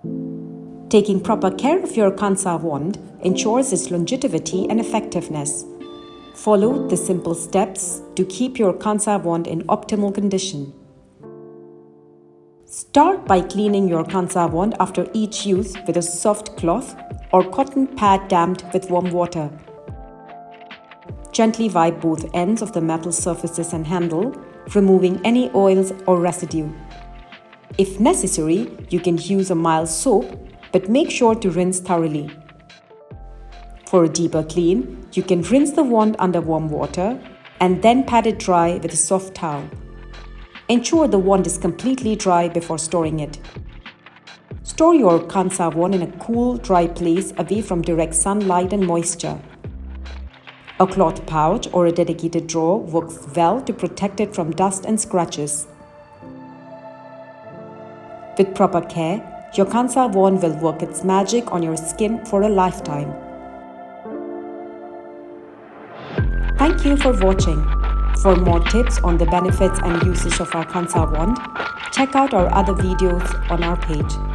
Taking proper care of your Kansa Wand ensures its longevity and effectiveness. Follow the simple steps to keep your Kansa Wand in optimal condition. Start by cleaning your Kansa Wand after each use with a soft cloth or cotton pad damped with warm water. Gently wipe both ends of the metal surfaces and handle, removing any oils or residue. If necessary, you can use a mild soap, but make sure to rinse thoroughly. For a deeper clean, you can rinse the wand under warm water and then pat it dry with a soft towel. Ensure the wand is completely dry before storing it. Store your Kansa Wand in a cool, dry place away from direct sunlight and moisture. A cloth pouch or a dedicated drawer works well to protect it from dust and scratches. With proper care, your Kansa Wand will work its magic on your skin for a lifetime. Thank you for watching. For more tips on the benefits and usage of our Kansa Wand, check out our other videos on our page.